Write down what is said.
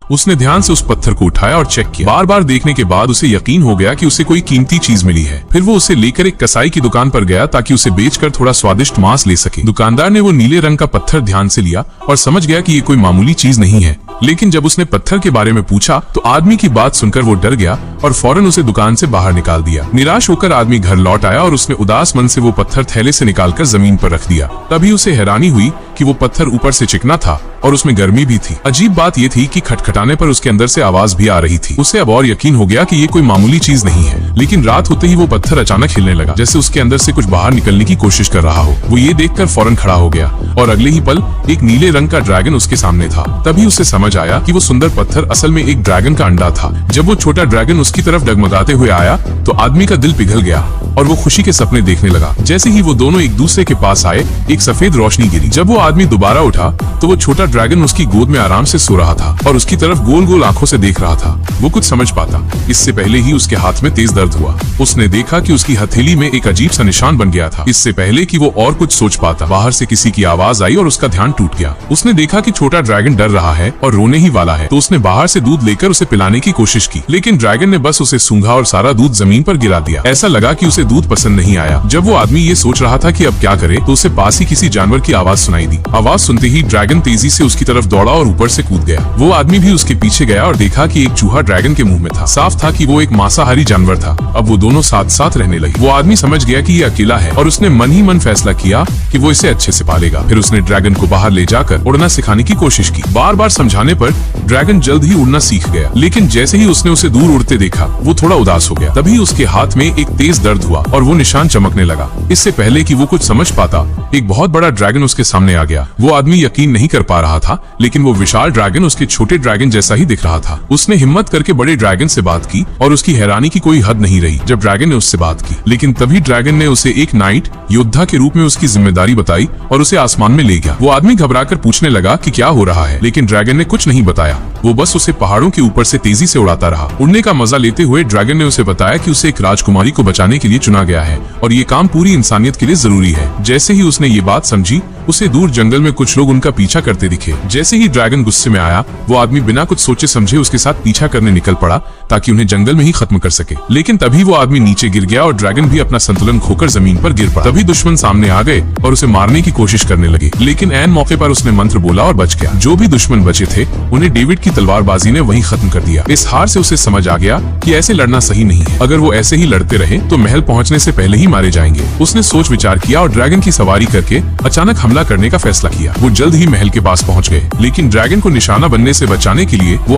उसने ध्यान से उस पत्थर को उठाया और चेक किया। बार बार देखने के बाद उसे यकीन हो गया कि उसे कोई कीमती चीज मिली है। फिर वो उसे लेकर एक कसाई की दुकान पर गया ताकि उसे बेचकर थोड़ा स्वादिष्ट मांस ले सके। दुकानदार ने वो नीले रंग का पत्थर ध्यान से लिया और समझ गया कि ये कोई मामूली चीज नहीं है। लेकिन जब उसने पत्थर के बारे में पूछा तो आदमी की बात सुनकर वो डर गया और फौरन उसे दुकान से बाहर निकाल दिया। निराश होकर आदमी घर लौट आया और उसने उदास मन से वो पत्थर थैले से निकालकर जमीन पर रख दिया। तभी उसे हैरानी हुई कि वो पत्थर ऊपर से चिकना था और उसमें गर्मी भी थी। अजीब बात ये थी कि खटखटाने पर उसके अंदर से आवाज भी आ रही थी। उसे अब और यकीन हो गया कि ये कोई मामूली चीज नहीं है। लेकिन रात होते ही वो पत्थर अचानक हिलने लगा, जैसे उसके अंदर से कुछ बाहर निकलने की कोशिश कर रहा हो। वो ये देखकर फौरन खड़ा हो गया और अगले ही पल एक नीले रंग का ड्रैगन उसके सामने था। तभी उसे समझ आया कि वो सुंदर पत्थर असल में एक ड्रैगन का अंडा था। जब वो छोटा ड्रैगन उसकी तरफ डगमगाते हुए आया तो आदमी का दिल पिघल गया और वो खुशी के सपने देखने लगा। जैसे ही वो दोनों एक दूसरे के पास आए, एक सफेद रोशनी गिरी। जब वो आदमी दोबारा उठा तो वो छोटा ड्रैगन उसकी गोद में आराम से सो रहा था और उसकी तरफ गोल गोल आंखों से देख रहा था। वो कुछ समझ पाता इससे पहले ही उसके हाथ में तेज दर्द हुआ। उसने देखा कि उसकी हथेली में एक अजीब सा निशान बन गया था। इससे पहले कि वो और कुछ सोच पाता, बाहर से किसी की आवाज आई और उसका ध्यान टूट गया। उसने देखा कि छोटा ड्रैगन डर रहा है और रोने ही वाला है। तो उसने बाहर से दूध लेकर उसे पिलाने की कोशिश की, लेकिन ड्रैगन ने बस उसे सूंघा और सारा दूध जमीन पर गिरा दिया। ऐसा लगा कि उसे दूध पसंद नहीं आया। जब वो आदमी ये सोच रहा था कि अब क्या करे, तो उसे पास ही किसी जानवर की आवाज सुनाई दी। आवाज सुनते ही ड्रैगन तेजी से उसकी तरफ दौड़ा और ऊपर से कूद गया। वो आदमी भी उसके पीछे गया और देखा कि एक चूहा ड्रैगन के मुंह में था। साफ था कि वो एक मांसाहारी जानवर था। अब वो दोनों साथ साथ रहने लगे। वो आदमी समझ गया कि ये अकेला है और उसने मन ही मन फैसला किया कि वो इसे अच्छे से पालेगा। फिर उसने ड्रैगन को बाहर ले जाकर उड़ना सिखाने की कोशिश की। बार बार समझाने पर ड्रैगन जल्द ही उड़ना सीख गया। लेकिन जैसे ही उसने उसे दूर उड़ते देखा, वो थोड़ा उदास हो गया। तभी उसके हाथ में एक तेज दर्द हुआ और वो निशान चमकने लगा। इससे पहले कि वो कुछ समझ पाता, एक बहुत बड़ा ड्रैगन उसके सामने आ गया। वो आदमी यकीन नहीं कर पा रहा था, लेकिन वो विशाल ड्रैगन उसके छोटे ड्रैगन जैसा ही दिख रहा था। उसने हिम्मत करके बड़े ड्रैगन से बात की और उसकी हैरानी की कोई हद नहीं रही जब ड्रैगन ने उससे बात की। लेकिन तभी ड्रैगन ने उसे एक नाइट योद्धा के रूप में उसकी जिम्मेदारी बताई और उसे आसमान में ले गया। वो आदमी घबराकर पूछने लगा कि क्या हो रहा है, लेकिन ड्रैगन ने कुछ नहीं बताया। वो बस उसे पहाड़ों के ऊपर से तेजी से उड़ाता रहा। उड़ने का मजा लेते हुए ड्रैगन ने उसे बताया कि उसे एक राजकुमारी को बचाने के लिए चुना गया है और ये काम पूरी इंसानियत के लिए जरूरी है। जैसे ही उसने ये बात समझी, उसे दूर जंगल में कुछ लोग उनका पीछा करते दिखे। जैसे ही ड्रैगन गुस्से में आया, वो आदमी बिना कुछ सोचे समझे उसके साथ पीछा करने निकल पड़ा ताकि उन्हें जंगल में ही खत्म कर सके। लेकिन तभी वो आदमी नीचे गिर गया और ड्रैगन भी अपना संतुलन खोकर जमीन पर गिर पड़ा। तभी दुश्मन सामने आ गए और उसे मारने की कोशिश करने लगे, लेकिन ऐन मौके पर उसने मंत्र बोला और बच गया। जो भी दुश्मन बचे थे, उन्हें डेविड की तलवारबाजी ने वहीं खत्म कर दिया। इस हार से उसे समझ आ गया कि ऐसे लड़ना सही नहीं है। अगर वो ऐसे ही लड़ते रहे तो महल पहुंचने से पहले ही मारे जाएंगे। उसने सोच विचार किया और ड्रैगन की सवारी करके अचानक हमला करने का फैसला किया। वो जल्द ही महल के पास पहुंच गए, लेकिन ड्रैगन को निशाना बनने से बचाने के लिए वो